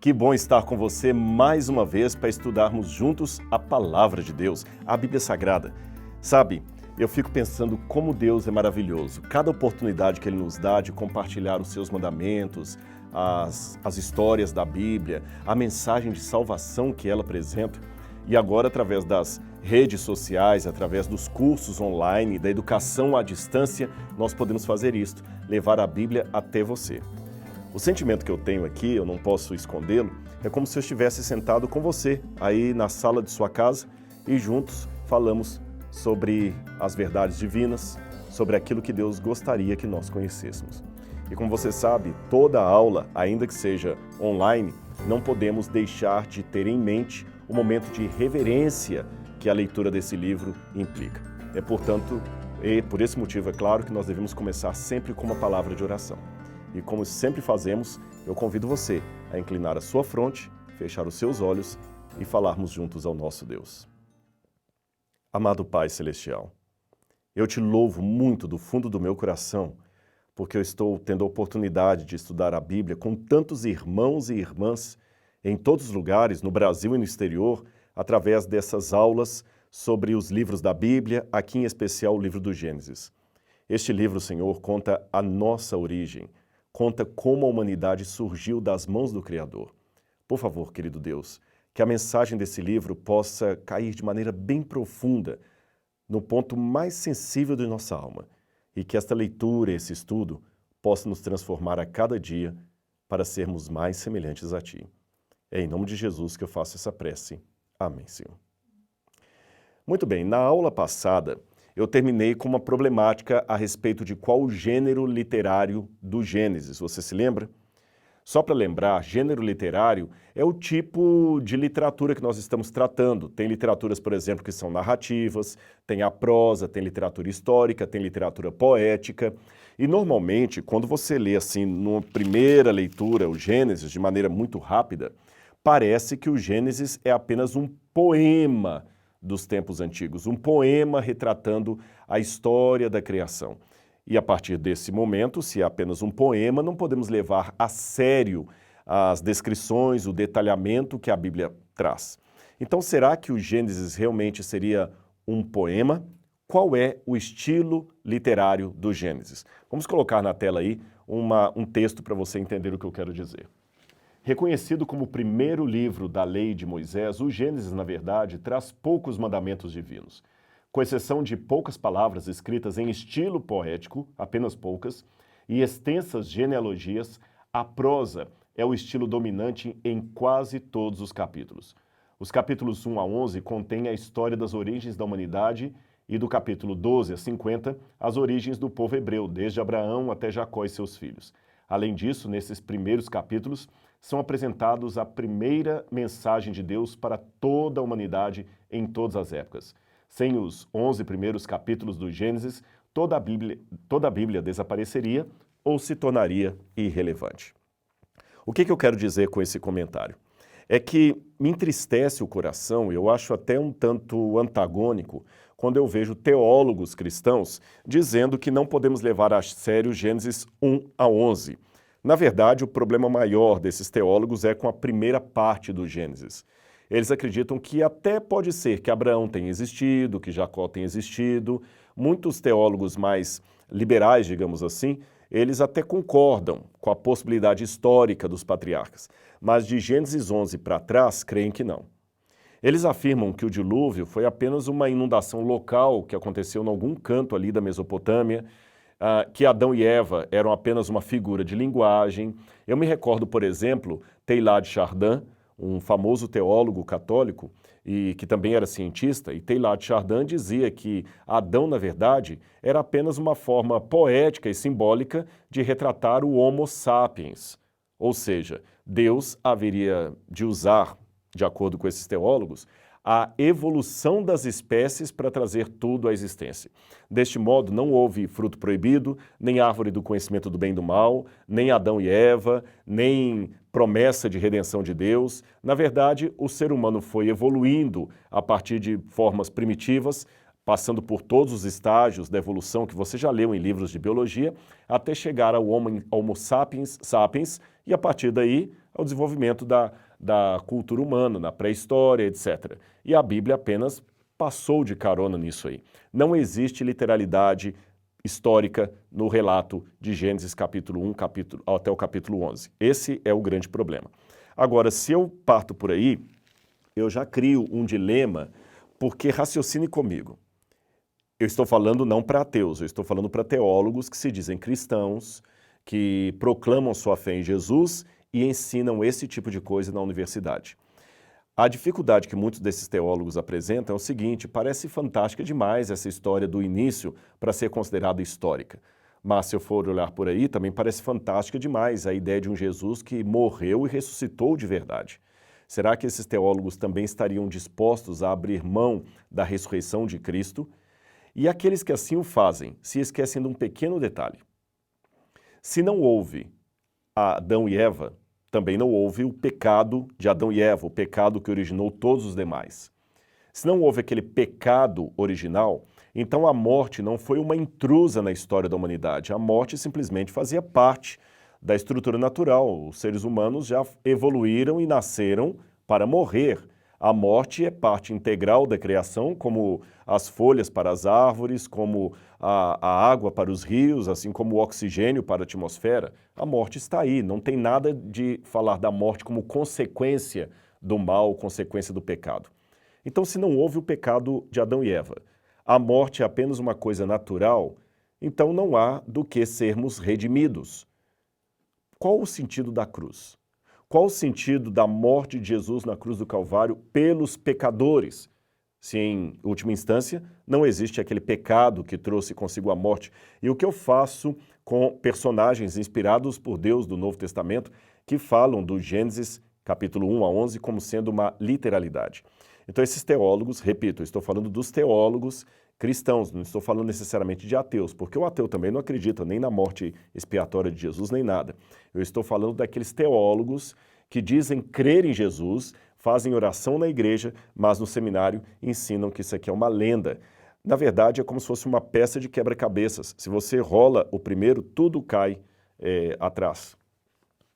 Que bom estar com você mais uma vez para estudarmos juntos a Palavra de Deus, a Bíblia Sagrada. Sabe, eu fico pensando como Deus é maravilhoso. Cada oportunidade que Ele nos dá de compartilhar os seus mandamentos, as histórias da Bíblia, a mensagem de salvação que ela apresenta. E agora, através das redes sociais, através dos cursos online, da educação à distância, nós podemos fazer isto, levar a Bíblia até você. O sentimento que eu tenho aqui, eu não posso escondê-lo, é como se eu estivesse sentado com você, aí na sala de sua casa, e juntos falamos sobre as verdades divinas, sobre aquilo que Deus gostaria que nós conhecêssemos. E como você sabe, toda aula, ainda que seja online, não podemos deixar de ter em mente o momento de reverência que a leitura desse livro implica. Por esse motivo, é claro que nós devemos começar sempre com uma palavra de oração. E como sempre fazemos, eu convido você a inclinar a sua fronte, fechar os seus olhos e falarmos juntos ao nosso Deus. Amado Pai Celestial, eu te louvo muito do fundo do meu coração, porque eu estou tendo a oportunidade de estudar a Bíblia com tantos irmãos e irmãs em todos os lugares, no Brasil e no exterior, através dessas aulas sobre os livros da Bíblia, aqui em especial o livro do Gênesis. Este livro, Senhor, conta a nossa origem, conta como a humanidade surgiu das mãos do Criador. Por favor, querido Deus, que a mensagem desse livro possa cair de maneira bem profunda no ponto mais sensível de nossa alma e que esta leitura, esse estudo, possa nos transformar a cada dia para sermos mais semelhantes a Ti. É em nome de Jesus que eu faço essa prece. Amém, Senhor. Muito bem, na aula passada, eu terminei com uma problemática a respeito de qual o gênero literário do Gênesis. Você se lembra? Só para lembrar, gênero literário é o tipo de literatura que nós estamos tratando. Tem literaturas, por exemplo, que são narrativas, tem a prosa, tem literatura histórica, tem literatura poética. E normalmente, quando você lê assim, numa primeira leitura, o Gênesis, de maneira muito rápida, parece que o Gênesis é apenas um poema dos tempos antigos, um poema retratando a história da criação. E a partir desse momento, se é apenas um poema, não podemos levar a sério as descrições, o detalhamento que a Bíblia traz. Então, será que o Gênesis realmente seria um poema? Qual é o estilo literário do Gênesis? Vamos colocar na tela aí um texto para você entender o que eu quero dizer. Reconhecido como o primeiro livro da lei de Moisés, o Gênesis, na verdade, traz poucos mandamentos divinos. Com exceção de poucas palavras escritas em estilo poético, apenas poucas, e extensas genealogias, a prosa é o estilo dominante em quase todos os capítulos. Os capítulos 1 a 11 contêm a história das origens da humanidade e do capítulo 12 a 50, as origens do povo hebreu, desde Abraão até Jacó e seus filhos. Além disso, nesses primeiros capítulos, são apresentados a primeira mensagem de Deus para toda a humanidade em todas as épocas. Sem os 11 primeiros capítulos do Gênesis, toda a Bíblia desapareceria ou se tornaria irrelevante. O que eu quero dizer com esse comentário? É que me entristece o coração, eu acho até um tanto antagônico, quando eu vejo teólogos cristãos dizendo que não podemos levar a sério Gênesis 1 a 11. Na verdade, o problema maior desses teólogos é com a primeira parte do Gênesis. Eles acreditam que até pode ser que Abraão tenha existido, que Jacó tenha existido. Muitos teólogos mais liberais, digamos assim, eles até concordam com a possibilidade histórica dos patriarcas, mas de Gênesis 11 para trás, creem que não. Eles afirmam que o dilúvio foi apenas uma inundação local que aconteceu em algum canto ali da Mesopotâmia, que Adão e Eva eram apenas uma figura de linguagem. Eu me recordo, por exemplo, Teilhard de Chardin, um famoso teólogo católico e que também era cientista, e Teilhard de Chardin dizia que Adão, na verdade, era apenas uma forma poética e simbólica de retratar o Homo sapiens. Ou seja, Deus haveria de usar, de acordo com esses teólogos, a evolução das espécies para trazer tudo à existência. Deste modo, não houve fruto proibido, nem árvore do conhecimento do bem e do mal, nem Adão e Eva, nem promessa de redenção de Deus. Na verdade, o ser humano foi evoluindo a partir de formas primitivas passando por todos os estágios da evolução que você já leu em livros de biologia, até chegar ao Homo sapiens sapiens e, a partir daí, ao desenvolvimento da cultura humana, na pré-história, etc. E a Bíblia apenas passou de carona nisso aí. Não existe literalidade histórica no relato de Gênesis capítulo 1 até o capítulo 11. Esse é o grande problema. Agora, se eu parto por aí, eu já crio um dilema, porque raciocine comigo. Eu estou falando não para ateus, eu estou falando para teólogos que se dizem cristãos, que proclamam sua fé em Jesus e ensinam esse tipo de coisa na universidade. A dificuldade que muitos desses teólogos apresentam é o seguinte: parece fantástica demais essa história do início para ser considerada histórica. Mas se eu for olhar por aí, também parece fantástica demais a ideia de um Jesus que morreu e ressuscitou de verdade. Será que esses teólogos também estariam dispostos a abrir mão da ressurreição de Cristo? E aqueles que assim o fazem se esquecem de um pequeno detalhe. Se não houve Adão e Eva, também não houve o pecado de Adão e Eva, o pecado que originou todos os demais. Se não houve aquele pecado original, então a morte não foi uma intrusa na história da humanidade. A morte simplesmente fazia parte da estrutura natural. Os seres humanos já evoluíram e nasceram para morrer. A morte é parte integral da criação, como as folhas para as árvores, como a água para os rios, assim como o oxigênio para a atmosfera. A morte está aí, não tem nada de falar da morte como consequência do mal, consequência do pecado. Então, se não houve o pecado de Adão e Eva, a morte é apenas uma coisa natural, então não há do que sermos redimidos. Qual o sentido da cruz? Qual o sentido da morte de Jesus na cruz do Calvário pelos pecadores? Se, em última instância, não existe aquele pecado que trouxe consigo a morte. E o que eu faço com personagens inspirados por Deus do Novo Testamento que falam do Gênesis capítulo 1 a 11 como sendo uma literalidade? Então, esses teólogos, repito, eu estou falando dos teólogos cristãos, não estou falando necessariamente de ateus, porque o ateu também não acredita nem na morte expiatória de Jesus, nem nada. Eu estou falando daqueles teólogos que dizem crer em Jesus, fazem oração na igreja, mas no seminário ensinam que isso aqui é uma lenda. Na verdade, é como se fosse uma peça de quebra-cabeças. Se você rola o primeiro, tudo cai atrás.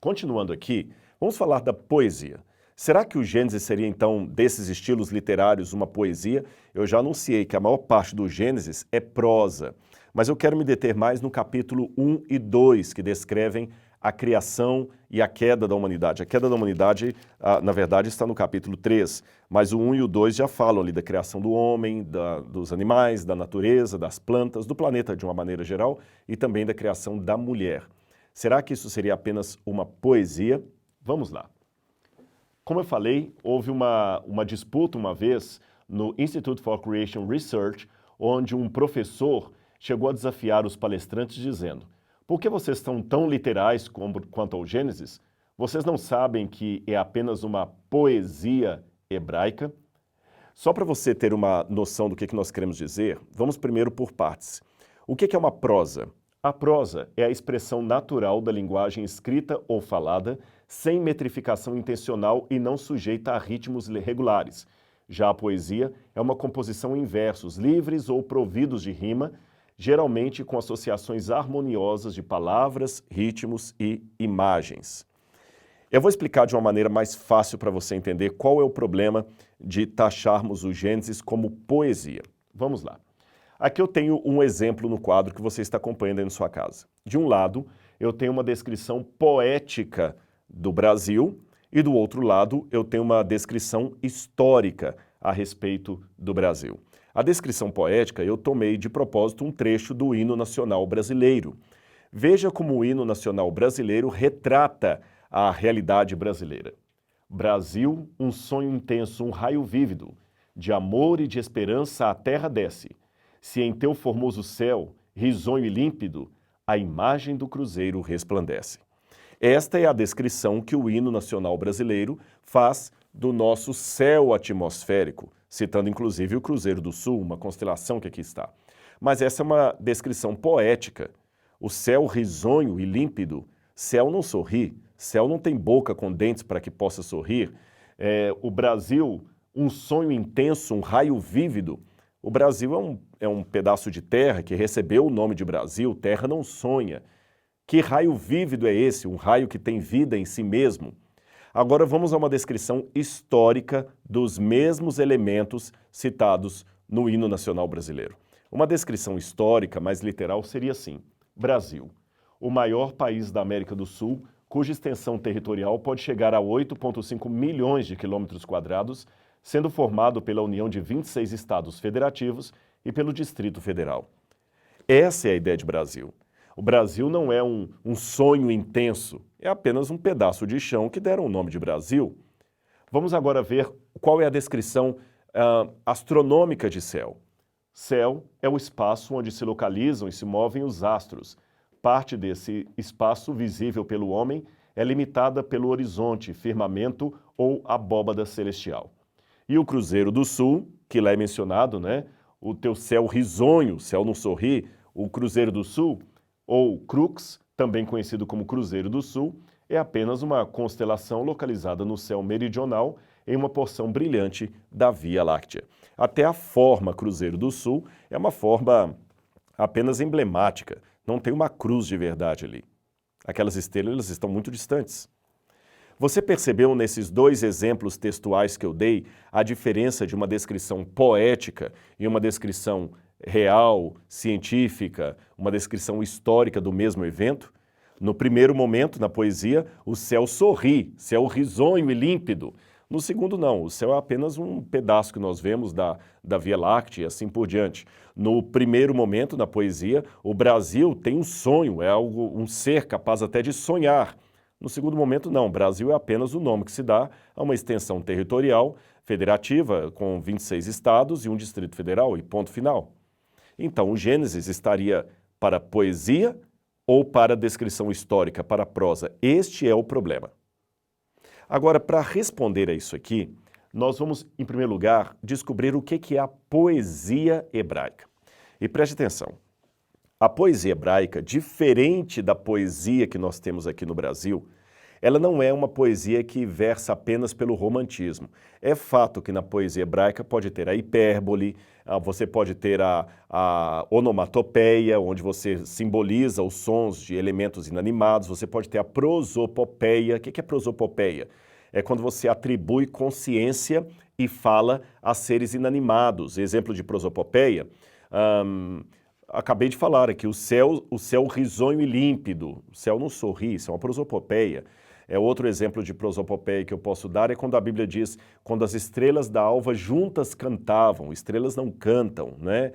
Continuando aqui, vamos falar da poesia. Será que o Gênesis seria, então, desses estilos literários, uma poesia? Eu já anunciei que a maior parte do Gênesis é prosa, mas eu quero me deter mais no capítulo 1 e 2, que descrevem a criação e a queda da humanidade. A queda da humanidade, na verdade, está no capítulo 3, mas o 1 e o 2 já falam ali da criação do homem, dos animais, da natureza, das plantas, do planeta de uma maneira geral e também da criação da mulher. Será que isso seria apenas uma poesia? Vamos lá. Como eu falei, houve uma disputa uma vez no Institute for Creation Research, onde um professor chegou a desafiar os palestrantes dizendo: por que vocês estão tão literais quanto ao Gênesis? Vocês não sabem que é apenas uma poesia hebraica? Só para você ter uma noção do que nós queremos dizer, vamos primeiro por partes. O que é uma prosa? A prosa é a expressão natural da linguagem escrita ou falada, sem metrificação intencional e não sujeita a ritmos regulares. Já a poesia é uma composição em versos, livres ou providos de rima, geralmente com associações harmoniosas de palavras, ritmos e imagens. Eu vou explicar de uma maneira mais fácil para você entender qual é o problema de taxarmos o Gênesis como poesia. Vamos lá. Aqui eu tenho um exemplo no quadro que você está acompanhando aí na sua casa. De um lado, eu tenho uma descrição poética do Brasil e do outro lado, eu tenho uma descrição histórica a respeito do Brasil. A descrição poética, eu tomei de propósito um trecho do hino nacional brasileiro. Veja como o hino nacional brasileiro retrata a realidade brasileira. Brasil, um sonho intenso, um raio vívido, de amor e de esperança a terra desce. Se em teu formoso céu, risonho e límpido, a imagem do cruzeiro resplandece. Esta é a descrição que o hino nacional brasileiro faz do nosso céu atmosférico, citando inclusive o Cruzeiro do Sul, uma constelação que aqui está. Mas essa é uma descrição poética. O céu risonho e límpido, céu não sorri, céu não tem boca com dentes para que possa sorrir. O Brasil, um sonho intenso, um raio vívido. O Brasil é um pedaço de terra que recebeu o nome de Brasil, terra não sonha. Que raio vívido é esse? Um raio que tem vida em si mesmo? Agora vamos a uma descrição histórica dos mesmos elementos citados no hino nacional brasileiro. Uma descrição histórica mais literal seria assim: Brasil, o maior país da América do Sul, cuja extensão territorial pode chegar a 8,5 milhões de quilômetros quadrados, sendo formado pela união de 26 estados federativos e pelo Distrito Federal. Essa é a ideia de Brasil. O Brasil não é um sonho intenso, é apenas um pedaço de chão que deram o nome de Brasil. Vamos agora ver qual é a descrição astronômica de céu. Céu é o espaço onde se localizam e se movem os astros. Parte desse espaço visível pelo homem é limitada pelo horizonte, firmamento ou abóbada celestial. E o Cruzeiro do Sul, que lá é mencionado, né? O teu céu risonho, céu não sorri, o Cruzeiro do Sul, ou Crux, também conhecido como Cruzeiro do Sul, é apenas uma constelação localizada no céu meridional em uma porção brilhante da Via Láctea. Até a forma Cruzeiro do Sul é uma forma apenas emblemática, não tem uma cruz de verdade ali. Aquelas estrelas estão muito distantes. Você percebeu nesses dois exemplos textuais que eu dei a diferença de uma descrição poética e uma descrição real, científica, uma descrição histórica do mesmo evento? No primeiro momento, na poesia, o céu sorri, céu risonho e límpido. No segundo, não. O céu é apenas um pedaço que nós vemos da Via Láctea e assim por diante. No primeiro momento, na poesia, o Brasil tem um sonho, é algo, um ser capaz até de sonhar. No segundo momento, não. Brasil é apenas o nome que se dá a uma extensão territorial federativa com 26 estados e um Distrito Federal e ponto final. Então, o Gênesis estaria para poesia ou para descrição histórica, para prosa? Este é o problema. Agora, para responder a isso aqui, nós vamos, em primeiro lugar, descobrir o que é a poesia hebraica. E preste atenção, a poesia hebraica, diferente da poesia que nós temos aqui no Brasil, ela não é uma poesia que versa apenas pelo romantismo. É fato que na poesia hebraica pode ter a hipérbole, você pode ter a onomatopeia, onde você simboliza os sons de elementos inanimados, você pode ter a prosopopeia. O que é prosopopeia? É quando você atribui consciência e fala a seres inanimados. Exemplo de prosopopeia, acabei de falar aqui, o céu risonho e límpido. O céu não sorri, isso é uma prosopopeia. Outro exemplo de prosopopeia que eu posso dar é quando a Bíblia diz, quando as estrelas da alva juntas cantavam, estrelas não cantam, né?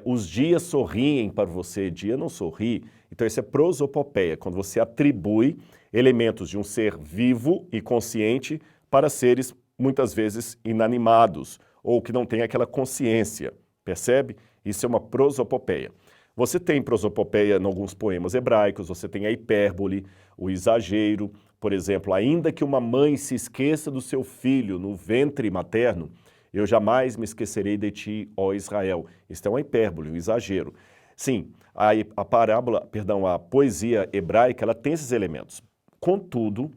Os dias sorriem para você, dia não sorri. Então isso é prosopopeia, quando você atribui elementos de um ser vivo e consciente para seres muitas vezes inanimados ou que não têm aquela consciência, percebe? Isso é uma prosopopeia. Você tem prosopopeia em alguns poemas hebraicos, você tem a hipérbole, o exagero. Por exemplo, ainda que uma mãe se esqueça do seu filho no ventre materno, eu jamais me esquecerei de ti, ó Israel. Isso é uma hipérbole, um exagero. Sim, a poesia hebraica, ela tem esses elementos. Contudo,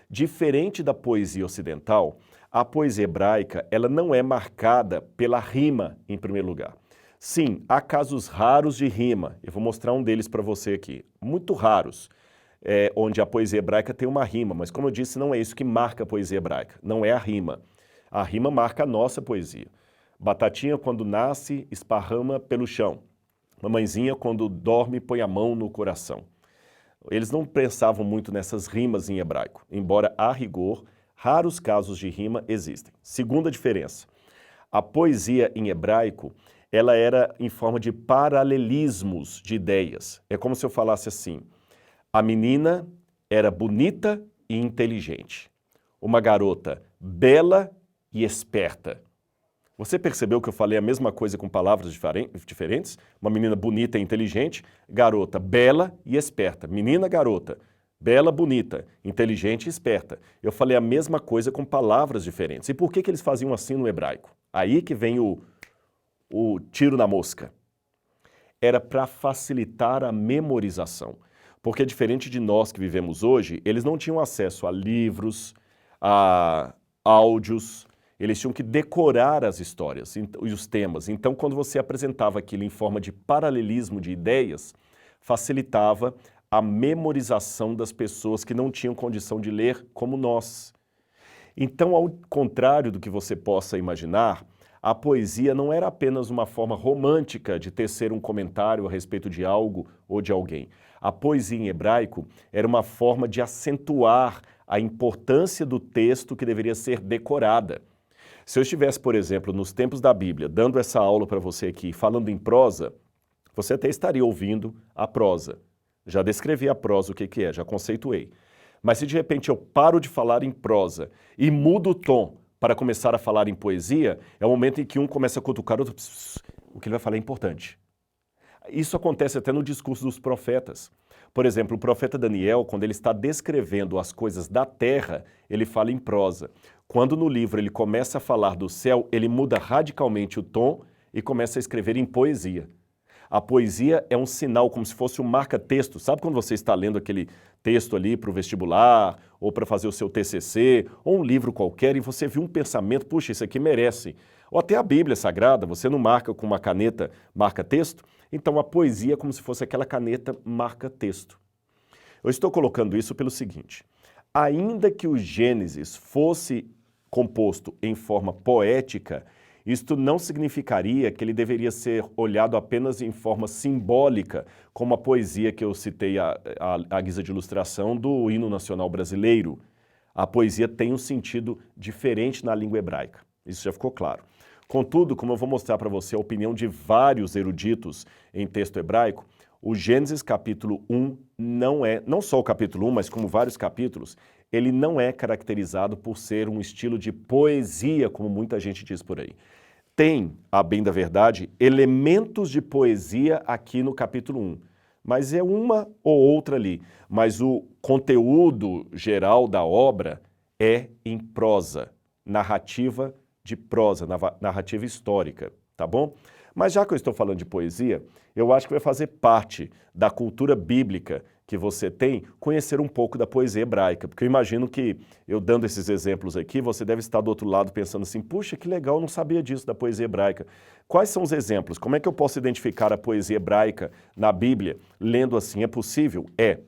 diferente da poesia ocidental, a poesia hebraica, ela não é marcada pela rima, em primeiro lugar. Sim, há casos raros de rima, eu vou mostrar um deles para você aqui, muito raros, onde a poesia hebraica tem uma rima, mas como eu disse, não é isso que marca a poesia hebraica, não é a rima. A rima marca a nossa poesia. Batatinha, quando nasce, esparrama pelo chão. Mamãezinha, quando dorme, põe a mão no coração. Eles não pensavam muito nessas rimas em hebraico, embora, a rigor, raros casos de rima existem. Segunda diferença, a poesia em hebraico, ela era em forma de paralelismos de ideias. É como se eu falasse assim, a menina era bonita e inteligente. Uma garota bela e esperta. Você percebeu que eu falei a mesma coisa com palavras diferentes? Uma menina bonita e inteligente, garota bela e esperta. Menina, garota, bela, bonita, inteligente e esperta. Eu falei a mesma coisa com palavras diferentes. E por que eles faziam assim no hebraico? Aí que vem o tiro na mosca. Era para facilitar a memorização. Porque diferente de nós que vivemos hoje, eles não tinham acesso a livros, a áudios. Eles tinham que decorar as histórias e os temas. Então, quando você apresentava aquilo em forma de paralelismo de ideias, facilitava a memorização das pessoas que não tinham condição de ler como nós. Então, ao contrário do que você possa imaginar, a poesia não era apenas uma forma romântica de tecer um comentário a respeito de algo ou de alguém. A poesia em hebraico era uma forma de acentuar a importância do texto que deveria ser decorada. Se eu estivesse, por exemplo, nos tempos da Bíblia, dando essa aula para você aqui, falando em prosa, você até estaria ouvindo a prosa. Já descrevi a prosa, o que é, já conceituei. Mas se de repente eu paro de falar em prosa e mudo o tom para começar a falar em poesia, é o momento em que um começa a cutucar o outro. O que ele vai falar é importante. Isso acontece até no discurso dos profetas. Por exemplo, o profeta Daniel, quando ele está descrevendo as coisas da terra, ele fala em prosa. Quando no livro ele começa a falar do céu, ele muda radicalmente o tom e começa a escrever em poesia. A poesia é um sinal, como se fosse um marca-texto. Sabe quando você está lendo aquele texto ali para o vestibular, ou para fazer o seu TCC, ou um livro qualquer, e você viu um pensamento, puxa, isso aqui merece. Ou até a Bíblia Sagrada, você não marca com uma caneta marca-texto? Então a poesia é como se fosse aquela caneta marca-texto. Eu estou colocando isso pelo seguinte: ainda que o Gênesis fosse composto em forma poética, isto não significaria que ele deveria ser olhado apenas em forma simbólica, como a poesia que eu citei à guisa de ilustração do hino nacional brasileiro. A poesia tem um sentido diferente na língua hebraica. Isso já ficou claro. Contudo, como eu vou mostrar para você a opinião de vários eruditos em texto hebraico, o Gênesis capítulo 1 não só o capítulo 1, mas como vários capítulos, ele não é caracterizado por ser um estilo de poesia, como muita gente diz por aí. Tem, a bem da verdade, elementos de poesia aqui no capítulo 1, mas é uma ou outra ali. Mas o conteúdo geral da obra é em prosa, narrativa de prosa, narrativa histórica, tá bom? Mas já que eu estou falando de poesia, eu acho que vai fazer parte da cultura bíblica que você tem conhecer um pouco da poesia hebraica, porque eu imagino que, eu dando esses exemplos aqui, você deve estar do outro lado pensando assim, puxa, que legal, eu não sabia disso da poesia hebraica. Quais são os exemplos? Como é que eu posso identificar a poesia hebraica na Bíblia, lendo assim? É possível? É.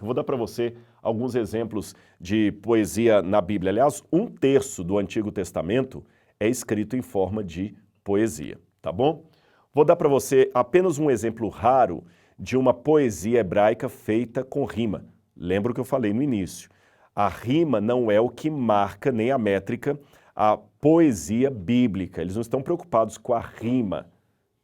Eu vou dar para você alguns exemplos de poesia na Bíblia. Aliás, 1/3 do Antigo Testamento é escrito em forma de poesia, tá bom? Vou dar para você apenas um exemplo raro de uma poesia hebraica feita com rima. Lembra o que eu falei no início. A rima não é o que marca, nem a métrica, a poesia bíblica. Eles não estão preocupados com a rima,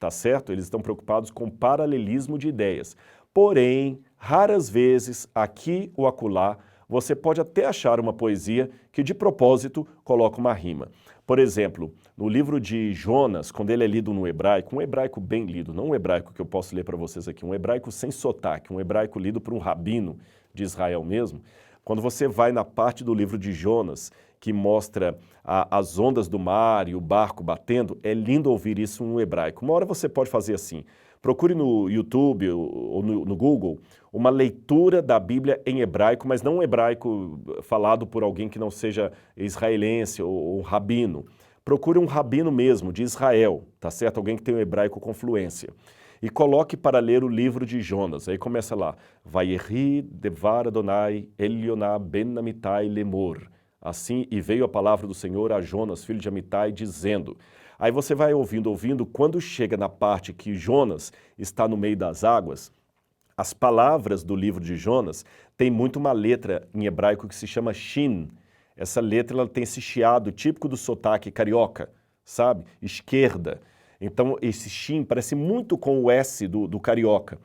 tá certo? Eles estão preocupados com o paralelismo de ideias. Porém, raras vezes, aqui ou acolá, você pode até achar uma poesia que de propósito coloca uma rima. Por exemplo, no livro de Jonas, quando ele é lido no hebraico, um hebraico bem lido, não um hebraico que eu posso ler para vocês aqui, um hebraico sem sotaque, um hebraico lido por um rabino de Israel mesmo, quando você vai na parte do livro de Jonas, que mostra as ondas do mar e o barco batendo, é lindo ouvir isso no hebraico. Uma hora você pode fazer assim, procure no YouTube ou no Google uma leitura da Bíblia em hebraico, mas não um hebraico falado por alguém que não seja israelense ou rabino. Procure um rabino mesmo, de Israel, tá certo? Alguém que tem o hebraico com fluência. E coloque para ler o livro de Jonas. Aí começa lá. Vayeri devar Adonai Elioná ben Amitai lemor. Assim, e veio a palavra do Senhor a Jonas, filho de Amitai, dizendo... Aí você vai ouvindo, quando chega na parte que Jonas está no meio das águas, as palavras do livro de Jonas tem muito uma letra em hebraico que se chama shin. Essa letra ela tem esse chiado típico do sotaque carioca, sabe? Esquerda. Então esse shin parece muito com o S do carioca.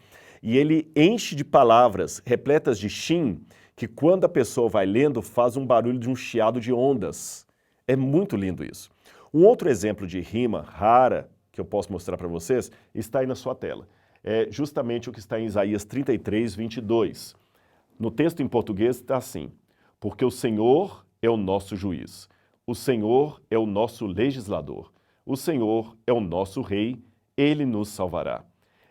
E ele enche de palavras repletas de shin, que quando a pessoa vai lendo faz um barulho de um chiado de ondas. É muito lindo isso. Um outro exemplo de rima rara que eu posso mostrar para vocês está aí na sua tela. É justamente o que está em Isaías 33, 22. No texto em português está assim: porque o Senhor é o nosso juiz, o Senhor é o nosso legislador, o Senhor é o nosso rei, ele nos salvará.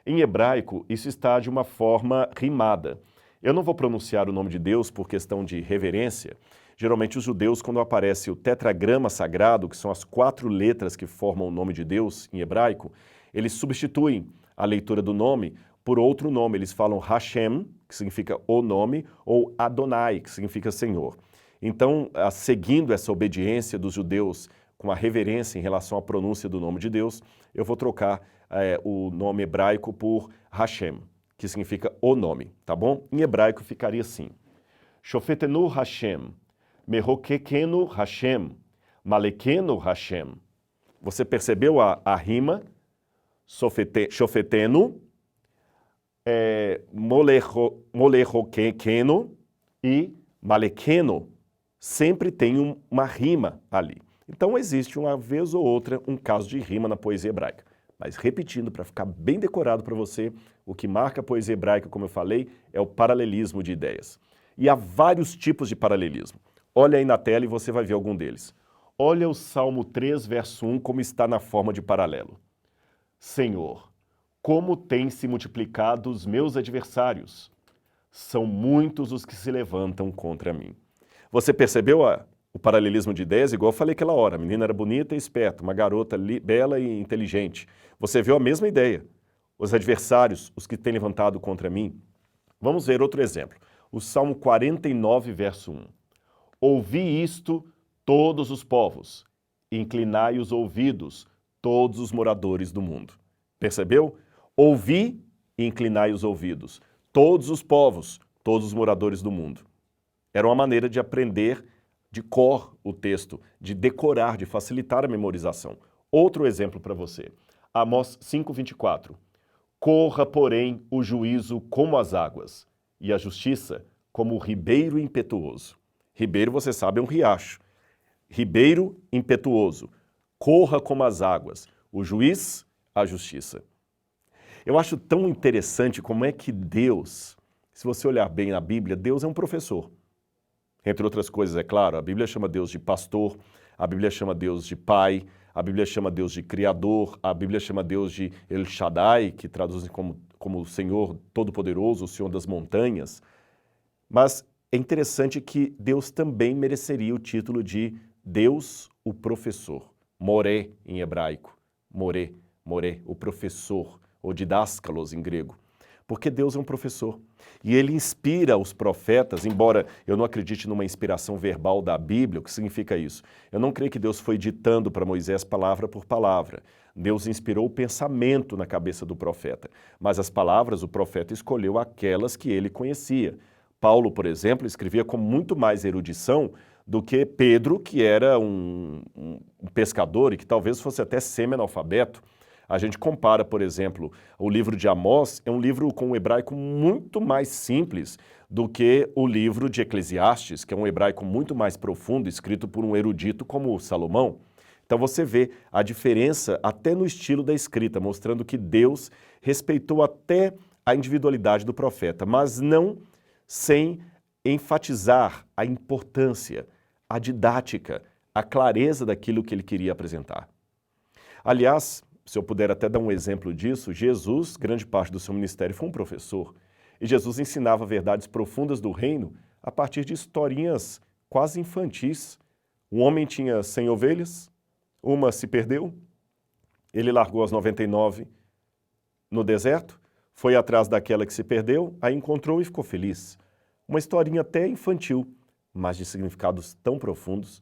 Em hebraico, isso está de uma forma rimada. Eu não vou pronunciar o nome de Deus por questão de reverência, Geralmente os judeus, quando aparece o tetragrama sagrado, que são as 4 letras que formam o nome de Deus em hebraico, eles substituem a leitura do nome por outro nome. Eles falam Hashem, que significa o nome, ou Adonai, que significa Senhor. Então, seguindo essa obediência dos judeus com a reverência em relação à pronúncia do nome de Deus, eu vou trocar o nome hebraico por Hashem, que significa o nome, tá bom? Em hebraico ficaria assim: Shofetenu Hashem, Mehokekenu Hashem, Malekenu Hashem. Você percebeu a rima? Shofetenu, Molehokekenu e Malekenu. Sempre tem uma rima ali. Então existe uma vez ou outra um caso de rima na poesia hebraica. Mas repetindo, para ficar bem decorado para você, o que marca a poesia hebraica, como eu falei, é o paralelismo de ideias. E há vários tipos de paralelismo. Olha aí na tela e você vai ver algum deles. Olha o Salmo 3, verso 1, como está na forma de paralelo. Senhor, como têm se multiplicado os meus adversários? São muitos os que se levantam contra mim. Você percebeu o paralelismo de ideias? Igual eu falei aquela hora, a menina era bonita e esperta, uma garota bela e inteligente. Você viu a mesma ideia. Os adversários, os que têm levantado contra mim. Vamos ver outro exemplo. O Salmo 49, verso 1. Ouvi isto, todos os povos, inclinai os ouvidos, todos os moradores do mundo. Percebeu? Ouvi e inclinai os ouvidos, todos os povos, todos os moradores do mundo. Era uma maneira de aprender de cor o texto, de decorar, de facilitar a memorização. Outro exemplo para você. Amós 5:24. Corra, porém, o juízo como as águas, e a justiça como o ribeiro impetuoso. Ribeiro, você sabe, é um riacho. Ribeiro impetuoso. Corra como as águas. O juiz, a justiça. Eu acho tão interessante como é que Deus, se você olhar bem na Bíblia, Deus é um professor. Entre outras coisas, é claro, a Bíblia chama Deus de pastor, a Bíblia chama Deus de pai, a Bíblia chama Deus de criador, a Bíblia chama Deus de El Shaddai, que traduzem como o Senhor Todo-Poderoso, o Senhor das montanhas. Mas é interessante que Deus também mereceria o título de Deus, o professor. Moré, em hebraico. Moré, o professor, ou didáscalos em grego. Porque Deus é um professor. E ele inspira os profetas, embora eu não acredite numa inspiração verbal da Bíblia. O que significa isso? Eu não creio que Deus foi ditando para Moisés palavra por palavra. Deus inspirou o pensamento na cabeça do profeta. Mas as palavras, o profeta escolheu aquelas que ele conhecia. Paulo, por exemplo, escrevia com muito mais erudição do que Pedro, que era um pescador e que talvez fosse até semi-analfabeto. A gente compara, por exemplo, o livro de Amós, é um livro com um hebraico muito mais simples do que o livro de Eclesiastes, que é um hebraico muito mais profundo, escrito por um erudito como Salomão. Então você vê a diferença até no estilo da escrita, mostrando que Deus respeitou até a individualidade do profeta, mas não sem enfatizar a importância, a didática, a clareza daquilo que ele queria apresentar. Aliás, se eu puder até dar um exemplo disso, Jesus, grande parte do seu ministério, foi um professor. E Jesus ensinava verdades profundas do reino a partir de historinhas quase infantis. Um homem tinha 100 ovelhas, uma se perdeu, ele largou as 99 no deserto, foi atrás daquela que se perdeu, a encontrou e ficou feliz. Uma historinha até infantil, mas de significados tão profundos.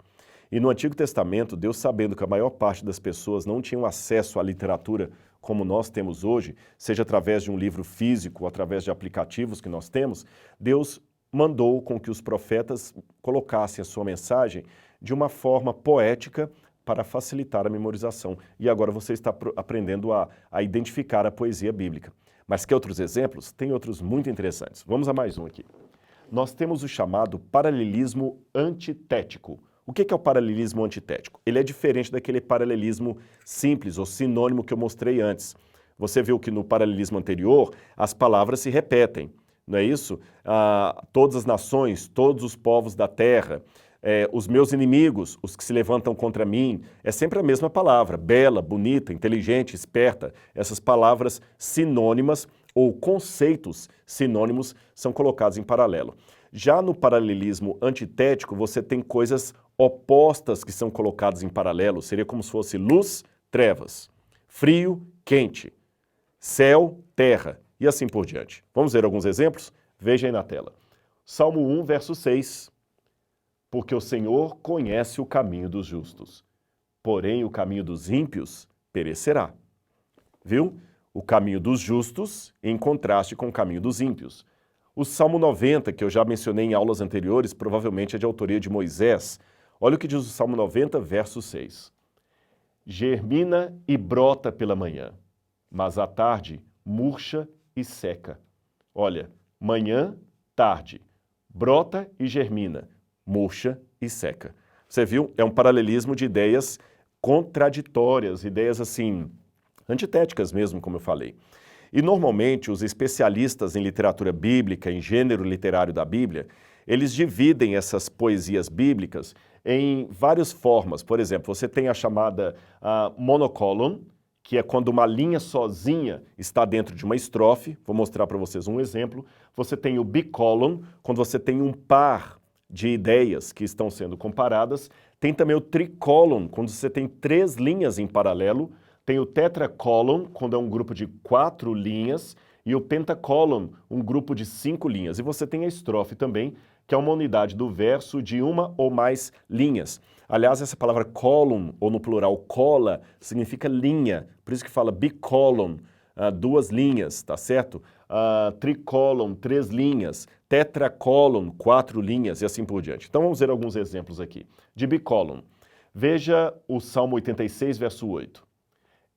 E no Antigo Testamento, Deus, sabendo que a maior parte das pessoas não tinham acesso à literatura como nós temos hoje, seja através de um livro físico ou através de aplicativos que nós temos, Deus mandou com que os profetas colocassem a sua mensagem de uma forma poética para facilitar a memorização. E agora você está aprendendo a identificar a poesia bíblica. Mas quer outros exemplos? Tem outros muito interessantes. Vamos a mais um aqui. Nós temos o chamado paralelismo antitético. O que é o paralelismo antitético? Ele é diferente daquele paralelismo simples ou sinônimo que eu mostrei antes. Você viu que no paralelismo anterior as palavras se repetem, não é isso? Todas as nações, todos os povos da terra, os meus inimigos, os que se levantam contra mim, é sempre a mesma palavra, bela, bonita, inteligente, esperta. Essas palavras sinônimas ou conceitos sinônimos são colocados em paralelo. Já no paralelismo antitético, você tem coisas opostas que são colocadas em paralelo. Seria como se fosse luz, trevas, frio, quente, céu, terra e assim por diante. Vamos ver alguns exemplos? Veja aí na tela. Salmo 1, verso 6. Porque o Senhor conhece o caminho dos justos, porém o caminho dos ímpios perecerá. Viu? O caminho dos justos em contraste com o caminho dos ímpios. O Salmo 90, que eu já mencionei em aulas anteriores, provavelmente é de autoria de Moisés. Olha o que diz o Salmo 90, verso 6. Germina e brota pela manhã, mas à tarde murcha e seca. Olha, manhã, tarde, brota e germina, murcha e seca. Você viu? É um paralelismo de ideias contraditórias, ideias assim, antitéticas mesmo, como eu falei. E normalmente os especialistas em literatura bíblica, em gênero literário da Bíblia, eles dividem essas poesias bíblicas em várias formas. Por exemplo, você tem a chamada monocolon, que é quando uma linha sozinha está dentro de uma estrofe. Vou mostrar para vocês um exemplo. Você tem o bicolon, quando você tem um par de ideias que estão sendo comparadas. Tem também o tricolon, quando você tem 3 linhas em paralelo. Tem o tetracolon, quando é um grupo de 4 linhas, e o pentacolon, um grupo de 5 linhas. E você tem a estrofe também, que é uma unidade do verso de uma ou mais linhas. Aliás, essa palavra column, ou no plural cola, significa linha. Por isso que fala bicolon, 2 linhas, tá certo? Tricolon, 3 linhas. Tetracolon, 4 linhas e assim por diante. Então vamos ver alguns exemplos aqui. De bicolon. Veja o Salmo 86, verso 8.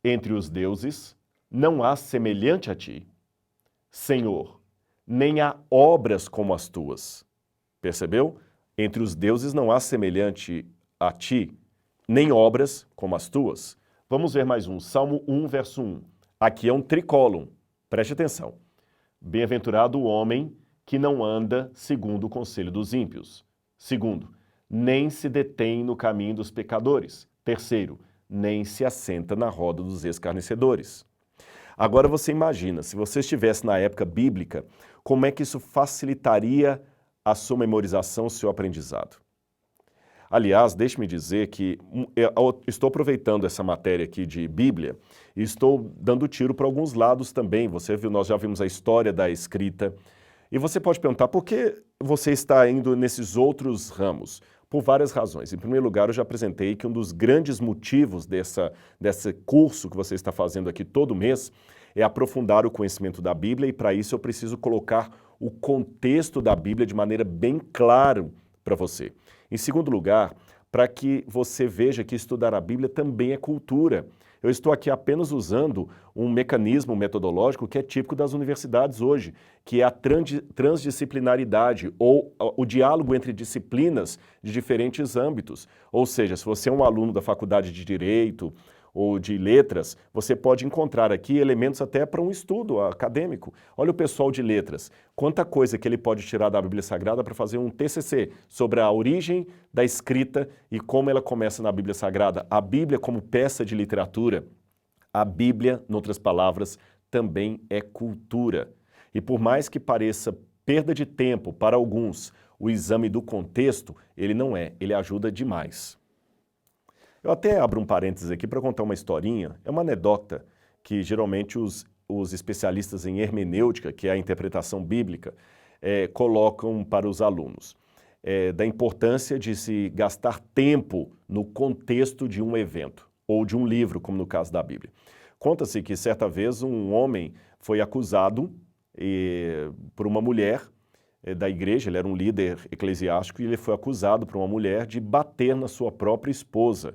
Entre os deuses não há semelhante a ti, Senhor, nem há obras como as tuas. Percebeu? Entre os deuses não há semelhante a ti, nem obras como as tuas. Vamos ver mais um. Salmo 1, verso 1. Aqui é um tricolon. Preste atenção. Bem-aventurado o homem que não anda segundo o conselho dos ímpios. Segundo, nem se detém no caminho dos pecadores. Terceiro, nem se assenta na roda dos escarnecedores. Agora você imagina, se você estivesse na época bíblica, como é que isso facilitaria a sua memorização, o seu aprendizado? Aliás, deixe-me dizer que eu estou aproveitando essa matéria aqui de Bíblia e estou dando tiro para alguns lados também. Você viu, nós já vimos a história da escrita. E você pode perguntar, por que você está indo nesses outros ramos? Por várias razões. Em primeiro lugar, eu já apresentei que um dos grandes motivos desse curso que você está fazendo aqui todo mês é aprofundar o conhecimento da Bíblia, e para isso eu preciso colocar o contexto da Bíblia de maneira bem clara para você. Em segundo lugar, para que você veja que estudar a Bíblia também é cultura. Eu estou aqui apenas usando um mecanismo metodológico que é típico das universidades hoje, que é a transdisciplinaridade, ou o diálogo entre disciplinas de diferentes âmbitos. Ou seja, se você é um aluno da faculdade de Direito ou de Letras, você pode encontrar aqui elementos até para um estudo acadêmico. Olha o pessoal de Letras, quanta coisa que ele pode tirar da Bíblia Sagrada para fazer um TCC sobre a origem da escrita e como ela começa na Bíblia Sagrada. A Bíblia como peça de literatura, a Bíblia, em outras palavras, também é cultura. E por mais que pareça perda de tempo para alguns, o exame do contexto, ele não é, ele ajuda demais. Eu até abro um parênteses aqui para contar uma historinha, é uma anedota que geralmente os especialistas em hermenêutica, que é a interpretação bíblica, colocam para os alunos. Da importância de se gastar tempo no contexto de um evento, ou de um livro, como no caso da Bíblia. Conta-se que certa vez um homem foi acusado por uma mulher da igreja, ele era um líder eclesiástico, e ele foi acusado por uma mulher de bater na sua própria esposa.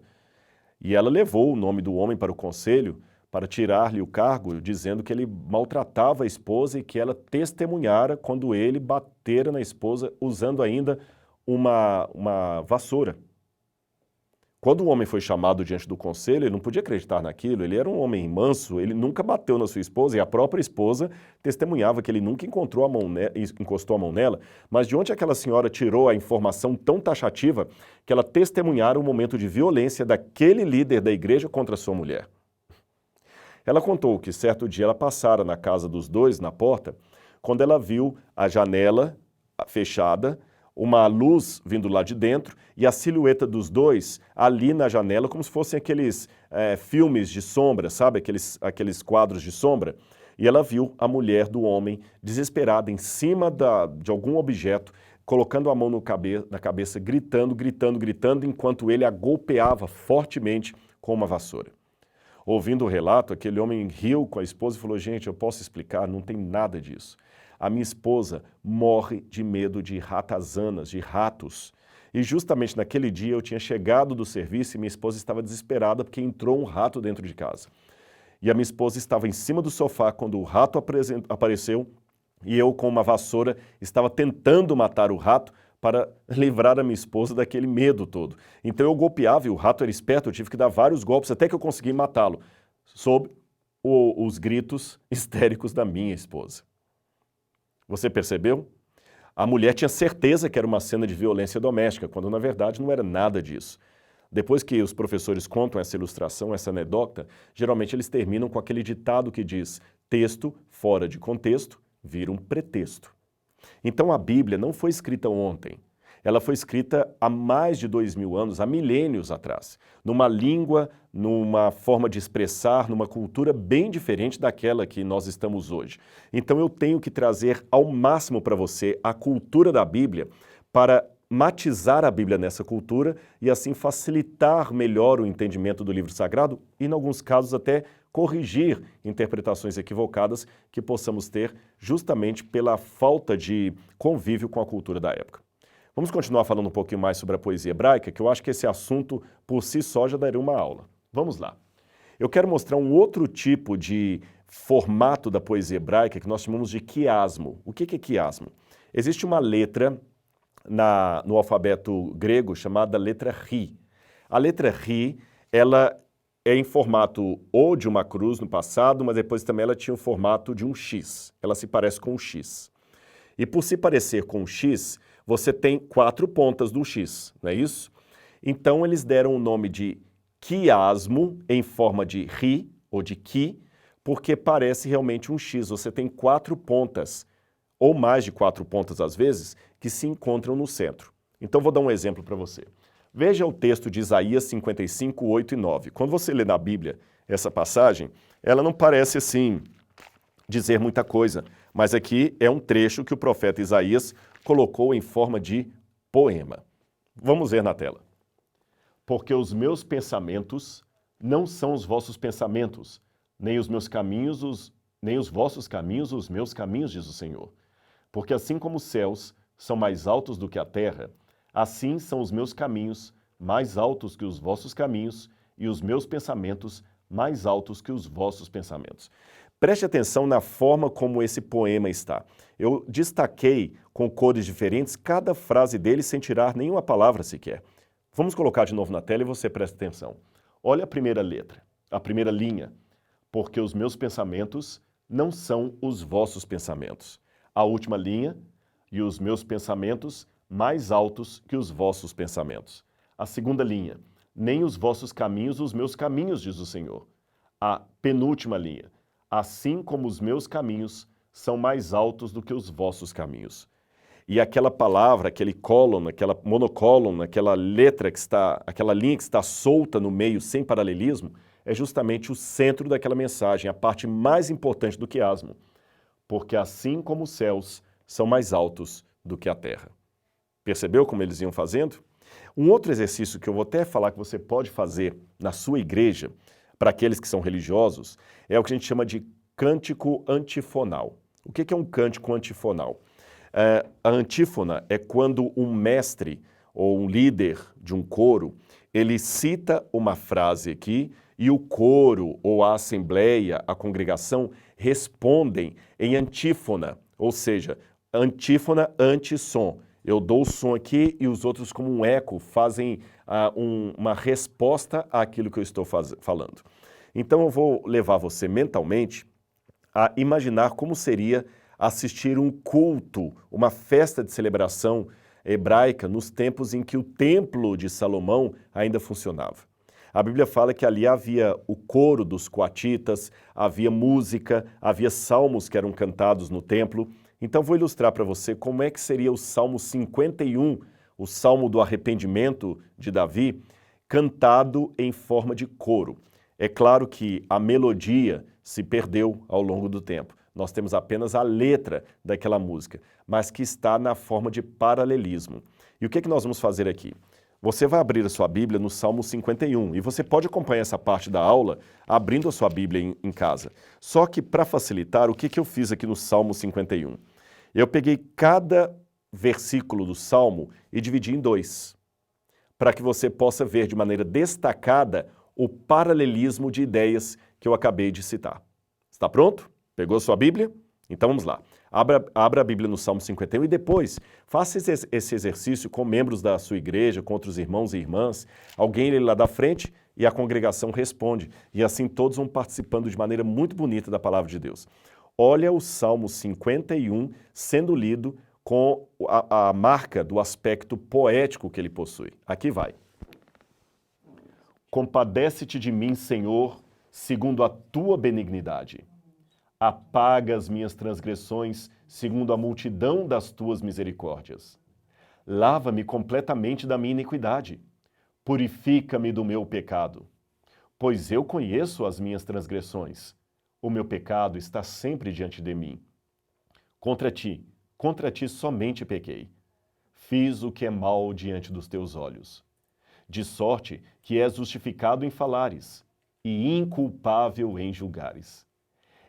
E ela levou o nome do homem para o conselho para tirar-lhe o cargo, dizendo que ele maltratava a esposa e que ela testemunhara quando ele batera na esposa usando ainda uma vassoura. Quando o homem foi chamado diante do conselho, ele não podia acreditar naquilo, ele era um homem manso, ele nunca bateu na sua esposa, e a própria esposa testemunhava que ele nunca encostou a mão nela, mas de onde aquela senhora tirou a informação tão taxativa que ela testemunhara o momento de violência daquele líder da igreja contra a sua mulher? Ela contou que certo dia ela passara na casa dos dois, na porta, quando ela viu a janela fechada, uma luz vindo lá de dentro e a silhueta dos dois ali na janela, como se fossem aqueles filmes de sombra, sabe? Aqueles quadros de sombra. E ela viu a mulher do homem desesperada em cima de algum objeto, colocando a mão na cabeça, gritando, enquanto ele a golpeava fortemente com uma vassoura. Ouvindo o relato, aquele homem riu com a esposa e falou: gente, eu posso explicar, não tem nada disso. A minha esposa morre de medo de ratazanas, de ratos. E justamente naquele dia eu tinha chegado do serviço e minha esposa estava desesperada porque entrou um rato dentro de casa. E a minha esposa estava em cima do sofá quando o rato apareceu e eu, com uma vassoura, estava tentando matar o rato para livrar a minha esposa daquele medo todo. Então eu golpeava e o rato era esperto, eu tive que dar vários golpes até que eu consegui matá-lo, sob os gritos histéricos da minha esposa. Você percebeu? A mulher tinha certeza que era uma cena de violência doméstica, quando na verdade não era nada disso. Depois que os professores contam essa ilustração, essa anedota, geralmente eles terminam com aquele ditado que diz: texto fora de contexto vira um pretexto. Então a Bíblia não foi escrita ontem. Ela foi escrita há mais de 2000 anos, há milênios atrás, numa língua, numa forma de expressar, numa cultura bem diferente daquela que nós estamos hoje. Então eu tenho que trazer ao máximo para você a cultura da Bíblia para matizar a Bíblia nessa cultura e assim facilitar melhor o entendimento do livro sagrado e, em alguns casos, até corrigir interpretações equivocadas que possamos ter justamente pela falta de convívio com a cultura da época. Vamos continuar falando um pouquinho mais sobre a poesia hebraica, que eu acho que esse assunto por si só já daria uma aula. Vamos lá. Eu quero mostrar um outro tipo de formato da poesia hebraica que nós chamamos de quiasmo. O que é quiasmo? Existe uma letra no alfabeto grego chamada letra Ri. A letra Ri, ela é em formato ou de uma cruz no passado, mas depois também ela tinha o formato de um X. Ela se parece com um X. E por se parecer com um X, você tem 4 pontas do X, não é isso? Então eles deram o nome de quiasmo em forma de ri ou de ki, porque parece realmente um X. Você tem 4 pontas, ou mais de 4 pontas às vezes, que se encontram no centro. Então vou dar um exemplo para você. Veja o texto de Isaías 55, 8 e 9. Quando você lê na Bíblia essa passagem, ela não parece assim dizer muita coisa, mas aqui é um trecho que o profeta Isaías colocou em forma de poema. Vamos ver na tela. Porque os meus pensamentos não são os vossos pensamentos, nem os meus caminhos, nem os vossos caminhos, os meus caminhos, diz o Senhor. Porque assim como os céus são mais altos do que a terra, assim são os meus caminhos mais altos que os vossos caminhos e os meus pensamentos mais altos que os vossos pensamentos. Preste atenção na forma como esse poema está. Eu destaquei com cores diferentes cada frase dele sem tirar nenhuma palavra sequer. Vamos colocar de novo na tela e você presta atenção. Olha a primeira letra, a primeira linha. Porque os meus pensamentos não são os vossos pensamentos. A última linha, e os meus pensamentos mais altos que os vossos pensamentos. A segunda linha, nem os vossos caminhos, os meus caminhos, diz o Senhor. A penúltima linha, assim como os meus caminhos são mais altos do que os vossos caminhos. E aquela palavra, aquele colon, aquela monocolon, aquela letra que está, aquela linha que está solta no meio, sem paralelismo, é justamente o centro daquela mensagem, a parte mais importante do quiasmo. Porque assim como os céus são mais altos do que a terra. Percebeu como eles iam fazendo? Um outro exercício que eu vou até falar que você pode fazer na sua igreja, para aqueles que são religiosos, é o que a gente chama de cântico antifonal. O que é um cântico antifonal? A antífona é quando um mestre ou um líder de um coro, ele cita uma frase aqui e o coro ou a assembleia, a congregação, respondem em antífona, ou seja, antífona anti-som. Eu dou o som aqui e os outros, como um eco, fazem uma resposta àquilo que eu estou falando. Então eu vou levar você mentalmente a imaginar como seria assistir um culto, uma festa de celebração hebraica nos tempos em que o templo de Salomão ainda funcionava. A Bíblia fala que ali havia o coro dos coatitas, havia música, havia salmos que eram cantados no templo. Então vou ilustrar para você como é que seria o Salmo 51, o Salmo do arrependimento de Davi, cantado em forma de coro. É claro que a melodia se perdeu ao longo do tempo. Nós temos apenas a letra daquela música, mas que está na forma de paralelismo. E o que é que nós vamos fazer aqui? Você vai abrir a sua Bíblia no Salmo 51 e você pode acompanhar essa parte da aula abrindo a sua Bíblia em casa. Só que para facilitar, o que eu fiz aqui no Salmo 51? Eu peguei cada versículo do Salmo e dividi em dois, para que você possa ver de maneira destacada o paralelismo de ideias que eu acabei de citar. Está pronto? Pegou a sua Bíblia? Então vamos lá. Abra a Bíblia no Salmo 51 e depois faça esse exercício com membros da sua igreja, com outros irmãos e irmãs, alguém lá da frente e a congregação responde. E assim todos vão participando de maneira muito bonita da palavra de Deus. Olha o Salmo 51 sendo lido com a marca do aspecto poético que ele possui. Aqui vai. Compadece-te de mim, Senhor, segundo a tua benignidade. Apaga as minhas transgressões segundo a multidão das tuas misericórdias. Lava-me completamente da minha iniquidade. Purifica-me do meu pecado. Pois eu conheço as minhas transgressões. O meu pecado está sempre diante de mim. Contra ti somente pequei. Fiz o que é mal diante dos teus olhos. De sorte que és justificado em falares e inculpável em julgares.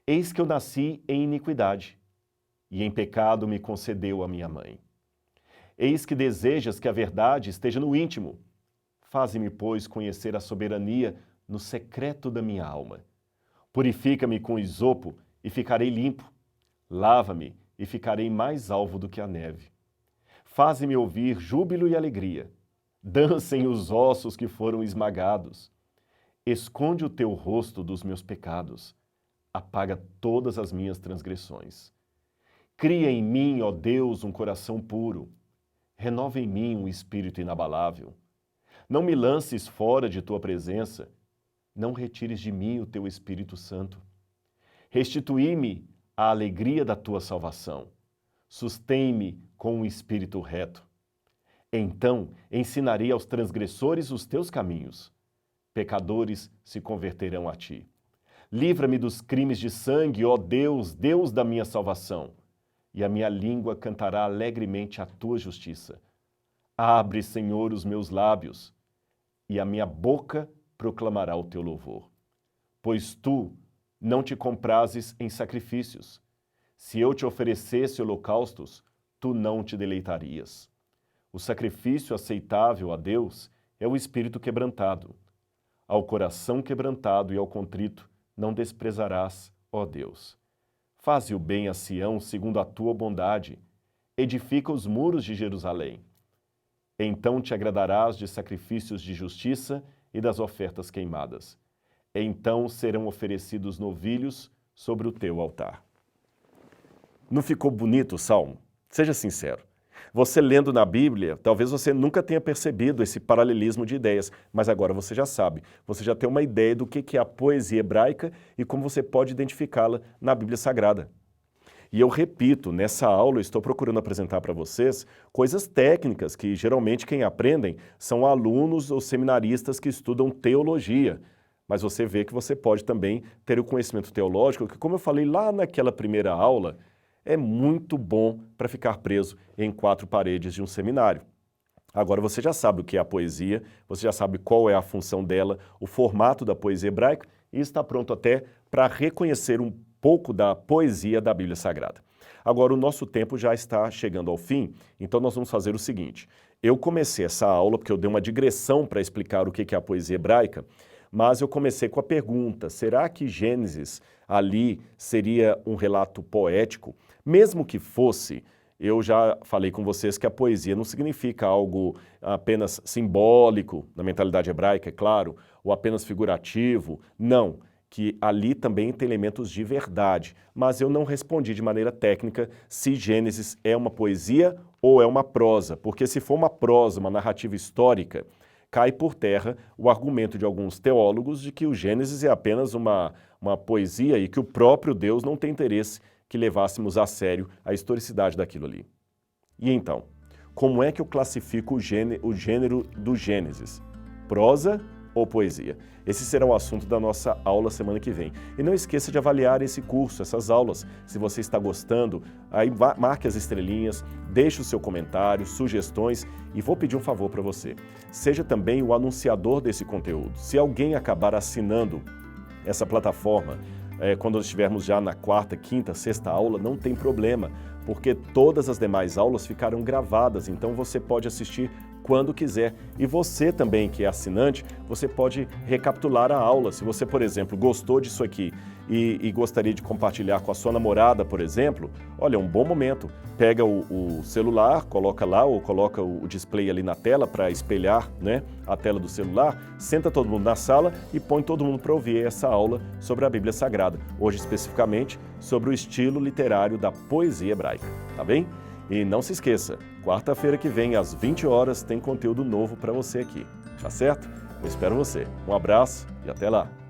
Eis que eu nasci em iniquidade, e em pecado me concedeu a minha mãe. Eis que desejas que a verdade esteja no íntimo. Faze-me, pois, conhecer a soberania no secreto da minha alma. Purifica-me com isopo e ficarei limpo. Lava-me e ficarei mais alvo do que a neve. Faze-me ouvir júbilo e alegria. Dancem os ossos que foram esmagados. Esconde o teu rosto dos meus pecados. Apaga todas as minhas transgressões. Cria em mim, ó Deus, um coração puro. Renova em mim um espírito inabalável. Não me lances fora de tua presença. Não retires de mim o teu Espírito Santo. Restituí-me a alegria da tua salvação. Sustém-me com um espírito reto. Então ensinarei aos transgressores os teus caminhos. Pecadores se converterão a ti. Livra-me dos crimes de sangue, ó Deus, Deus da minha salvação, e a minha língua cantará alegremente a tua justiça. Abre, Senhor, os meus lábios, e a minha boca proclamará o teu louvor. Pois tu não te comprases em sacrifícios. Se eu te oferecesse holocaustos, tu não te deleitarias. O sacrifício aceitável a Deus é o espírito quebrantado. Ao coração quebrantado e ao contrito, não desprezarás, ó Deus. Faze o bem a Sião segundo a tua bondade. Edifica os muros de Jerusalém. Então te agradarás de sacrifícios de justiça e das ofertas queimadas. Então serão oferecidos novilhos sobre o teu altar. Não ficou bonito o salmo? Seja sincero. Você lendo na Bíblia, talvez você nunca tenha percebido esse paralelismo de ideias, mas agora você já sabe. Você já tem uma ideia do que é a poesia hebraica e como você pode identificá-la na Bíblia Sagrada. E eu repito, nessa aula eu estou procurando apresentar para vocês coisas técnicas que geralmente quem aprendem são alunos ou seminaristas que estudam teologia. Mas você vê que você pode também ter o conhecimento teológico, que como eu falei lá naquela primeira aula, é muito bom para ficar preso em quatro paredes de um seminário. Agora você já sabe o que é a poesia, você já sabe qual é a função dela, o formato da poesia hebraica e está pronto até para reconhecer um pouco da poesia da Bíblia Sagrada. Agora o nosso tempo já está chegando ao fim, então nós vamos fazer o seguinte. Eu comecei essa aula porque eu dei uma digressão para explicar o que é a poesia hebraica, mas eu comecei com a pergunta, será que Gênesis ali seria um relato poético? Mesmo que fosse, eu já falei com vocês que a poesia não significa algo apenas simbólico, na mentalidade hebraica, é claro, ou apenas figurativo. Não, que ali também tem elementos de verdade. Mas eu não respondi de maneira técnica se Gênesis é uma poesia ou é uma prosa, porque se for uma prosa, uma narrativa histórica, cai por terra o argumento de alguns teólogos de que o Gênesis é apenas uma poesia e que o próprio Deus não tem interesse que levássemos a sério a historicidade daquilo ali. E então, como é que eu classifico o gênero do Gênesis? Prosa ou poesia? Esse será o assunto da nossa aula semana que vem. E não esqueça de avaliar esse curso, essas aulas. Se você está gostando, aí marque as estrelinhas, deixe o seu comentário, sugestões e vou pedir um favor para você. Seja também o anunciador desse conteúdo. Se alguém acabar assinando essa plataforma, quando estivermos já na quarta, quinta, sexta aula, não tem problema, porque todas as demais aulas ficaram gravadas, então você pode assistir quando quiser. E você também, que é assinante, você pode recapitular a aula. Se você, por exemplo, gostou disso aqui e gostaria de compartilhar com a sua namorada, por exemplo, olha, é um bom momento. Pega o celular, coloca lá ou coloca o display ali na tela para espelhar, né, a tela do celular, senta todo mundo na sala e põe todo mundo para ouvir essa aula sobre a Bíblia Sagrada. Hoje, especificamente, sobre o estilo literário da poesia hebraica, tá bem? E não se esqueça, quarta-feira que vem, às 20 horas, tem conteúdo novo para você aqui, tá certo? Eu espero você. Um abraço e até lá!